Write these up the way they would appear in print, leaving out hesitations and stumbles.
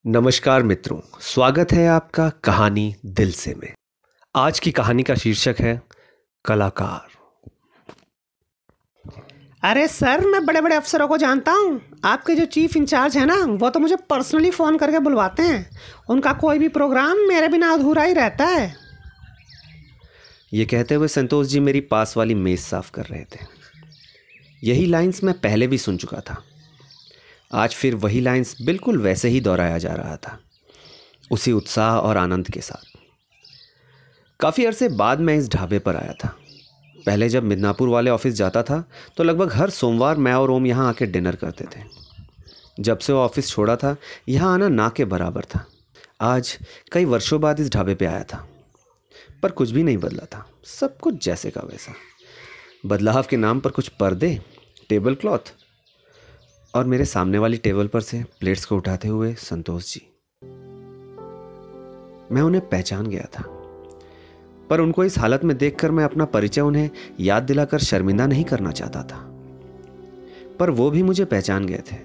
नमस्कार मित्रों, स्वागत है आपका कहानी दिल से में। आज की कहानी का शीर्षक है कलाकार। अरे सर, मैं बड़े बड़े अफसरों को जानता हूँ। आपके जो चीफ इंचार्ज हैं ना, वो तो मुझे पर्सनली फ़ोन करके बुलवाते हैं। उनका कोई भी प्रोग्राम मेरे बिना अधूरा ही रहता है। ये कहते हुए संतोष जी मेरी पास वाली मेज़ साफ कर रहे थे। यही लाइंस मैं पहले भी सुन चुका था। आज फिर वही लाइंस बिल्कुल वैसे ही दोहराया जा रहा था, उसी उत्साह और आनंद के साथ। काफ़ी अरसे बाद मैं इस ढाबे पर आया था। पहले जब मिदनापुर वाले ऑफिस जाता था तो लगभग हर सोमवार मैं और ओम यहाँ आके डिनर करते थे। जब से वो ऑफिस छोड़ा था, यहाँ आना ना के बराबर था। आज कई वर्षों बाद इस ढाबे पे आया था, पर कुछ भी नहीं बदला था। सब कुछ जैसे का वैसा। बदलाव के नाम पर कुछ पर्दे, टेबल क्लॉथ और मेरे सामने वाली टेबल पर से प्लेट्स को उठाते हुए संतोष जी। मैं उन्हें पहचान गया था, पर उनको इस हालत में देखकर मैं अपना परिचय उन्हें याद दिलाकर शर्मिंदा नहीं करना चाहता था। पर वो भी मुझे पहचान गए थे।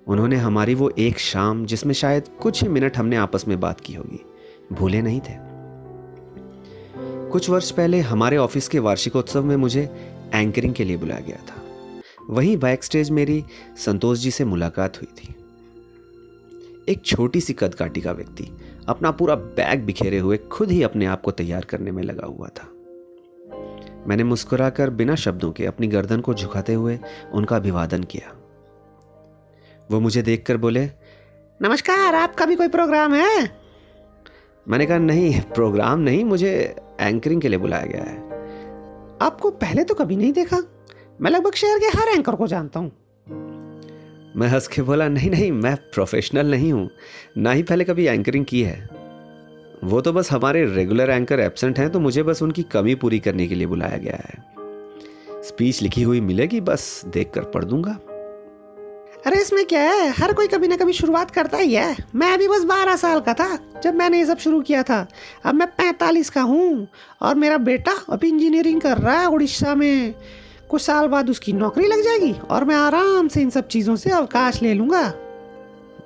उन्होंने हमारी वो एक शाम, जिसमें शायद कुछ ही मिनट हमने आपस में बात की होगी, भूले नहीं थे। कुछ वर्ष पहले हमारे ऑफिस के वार्षिकोत्सव में मुझे एंकरिंग के लिए बुलाया गया था। वहीं बैक स्टेज मेरी संतोष जी से मुलाकात हुई थी। एक छोटी सी कदकाठी का व्यक्ति अपना पूरा बैग बिखेरे हुए खुद ही अपने आप को तैयार करने में लगा हुआ था। मैंने मुस्कुराकर बिना शब्दों के अपनी गर्दन को झुकाते हुए उनका अभिवादन किया। वो मुझे देखकर बोले, नमस्कार, आपका भी कोई प्रोग्राम है? मैंने कहा, नहीं, प्रोग्राम नहीं, मुझे एंकरिंग के लिए बुलाया गया है। आपको पहले तो कभी नहीं देखा। मैं लगभग शहर के हर एंकर को जानता हूँ। मैं हंस के बोला, नहीं, मैं प्रोफेशनल नहीं हूँ, ना ही पहले कभी एंकरिंग की है। वो तो बस हमारे रेगुलर एंकर एब्सेंट हैं, तो मुझे बस उनकी कमी पूरी करने के लिए बुलाया गया है। स्पीच लिखी हुई मिलेगी, बस देखकर पढ़ दूंगा। अरे इसमें क्या है, हर कोई कभी ना कभी शुरुआत करता ही है। मैं अभी बस 12 साल का था जब मैंने ये सब शुरू किया था। अब मैं 45 का हूँ और मेरा बेटा अभी इंजीनियरिंग कर रहा है उड़ीसा में। कुछ साल बाद उसकी नौकरी लग जाएगी और मैं आराम से इन सब चीज़ों से अवकाश ले लूँगा।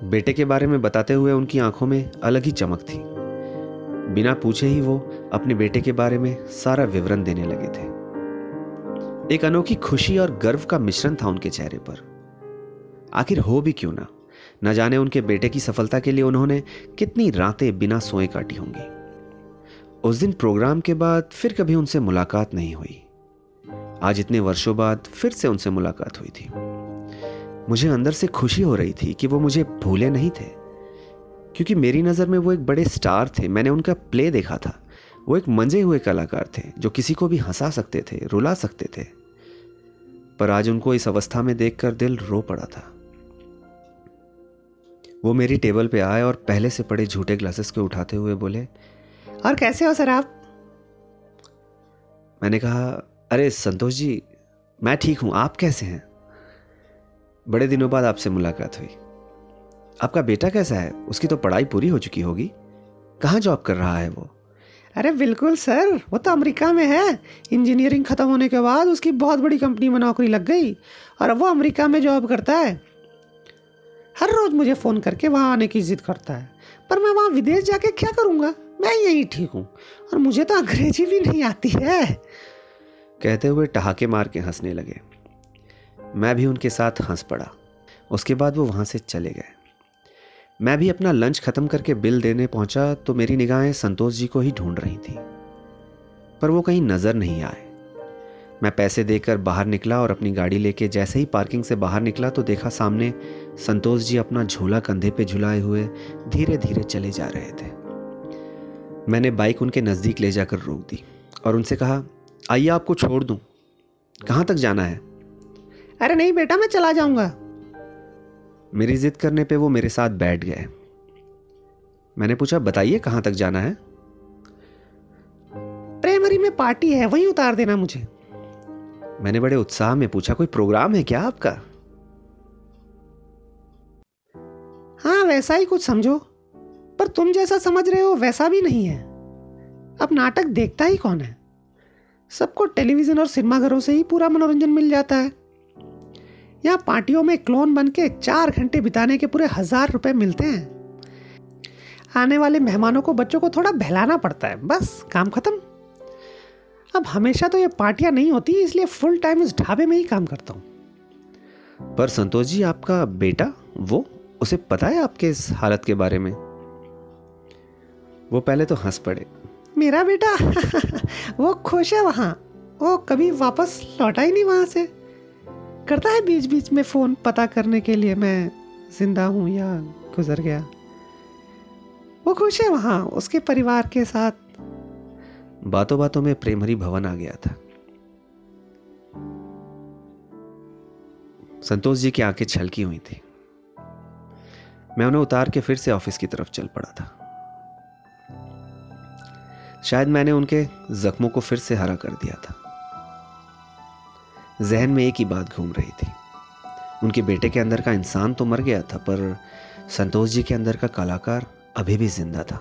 बेटे के बारे में बताते हुए उनकी आंखों में अलग ही चमक थी। बिना पूछे ही वो अपने बेटे के बारे में सारा विवरण देने लगे थे। एक अनोखी खुशी और गर्व का मिश्रण था उनके चेहरे पर। आखिर हो भी क्यों ना, न जाने उनके बेटे की सफलता के लिए उन्होंने कितनी रातें बिना सोए काटी होंगी। उस दिन प्रोग्राम के बाद फिर कभी उनसे मुलाकात नहीं हुई। आज इतने वर्षों बाद फिर से उनसे मुलाकात हुई थी। मुझे अंदर से खुशी हो रही थी कि वो मुझे भूले नहीं थे, क्योंकि मेरी नज़र में वो एक बड़े स्टार थे। मैंने उनका प्ले देखा था। वो एक मंजे हुए कलाकार थे जो किसी को भी हंसा सकते थे, रुला सकते थे। पर आज उनको इस अवस्था में देखकर दिल रो पड़ा था। वो मेरी टेबल पे आए और पहले से पड़े झूठे ग्लासेस को उठाते हुए बोले, और कैसे हो सर आप? मैंने कहा, अरे संतोष जी, मैं ठीक हूं, आप कैसे हैं? बड़े दिनों बाद आपसे मुलाकात हुई। आपका बेटा कैसा है? उसकी तो पढ़ाई पूरी हो चुकी होगी। कहाँ जॉब कर रहा है वो? अरे बिल्कुल सर, वो तो अमेरिका में है। इंजीनियरिंग ख़त्म होने के बाद उसकी बहुत बड़ी कंपनी में नौकरी लग गई और अब वो अमेरिका में जॉब करता है। हर रोज़ मुझे फ़ोन करके वहाँ आने की जिद करता है, पर मैं वहाँ विदेश जाके क्या करूँगा? मैं यहीं ठीक हूँ और मुझे तो अंग्रेजी भी नहीं आती है। कहते हुए ठहाके मार के हंसने लगे। मैं भी उनके साथ हंस पड़ा। उसके बाद वो वहाँ से चले गए। मैं भी अपना लंच ख़त्म करके बिल देने पहुँचा तो मेरी निगाहें संतोष जी को ही ढूंढ रही थी, पर वो कहीं नज़र नहीं आए। मैं पैसे देकर बाहर निकला और अपनी गाड़ी लेके जैसे ही पार्किंग से बाहर निकला तो देखा सामने संतोष जी अपना झोला कंधे पे झुलाए हुए धीरे धीरे चले जा रहे थे। मैंने बाइक उनके नज़दीक ले जाकर रोक दी और उनसे कहा, आइए आपको छोड़ दूं। कहाँ तक जाना है? अरे नहीं बेटा, मैं चला जाऊंगा। मेरी जिद करने पे वो मेरे साथ बैठ गए। मैंने पूछा, बताइए कहाँ तक जाना है? प्राइमरी में पार्टी है, वहीं उतार देना मुझे। मैंने बड़े उत्साह में पूछा, कोई प्रोग्राम है क्या आपका? हाँ, वैसा ही कुछ समझो, पर तुम जैसा समझ रहे हो वैसा भी नहीं है। अब नाटक देखता ही कौन है? सबको टेलीविज़न और सिनेमाघरों से ही पूरा मनोरंजन मिल जाता है। यहाँ पार्टियों में क्लोन बन के 4 घंटे बिताने के पूरे 1000 रुपए मिलते हैं। आने वाले मेहमानों को, बच्चों को थोड़ा बहलाना पड़ता है, बस काम खत्म। अब हमेशा तो ये पार्टियां नहीं होती, इसलिए फुल टाइम इस ढाबे में ही काम करता हूँ। पर संतोष जी, आपका बेटा, वो उसे पता है आपके इस हालत के बारे में? वो पहले तो हंस पड़े। मेरा बेटा वो खुश है वहाँ, वो कभी वापस लौटा ही नहीं वहाँ से। करता है बीच बीच में फ़ोन पता करने के लिए मैं जिंदा हूँ या गुजर गया। वो खुश है वहाँ उसके परिवार के साथ। बातों बातों में प्रेमहरी भवन आ गया था। संतोष जी की आंखें छलकी हुई थी। मैं उन्हें उतार के फिर से ऑफिस की तरफ चल पड़ा था। शायद मैंने उनके जख्मों को फिर से हरा कर दिया था। जहन में एक ही बात घूम रही थी, उनके बेटे के अंदर का इंसान तो मर गया था, पर संतोष जी के अंदर का कलाकार अभी भी जिंदा था।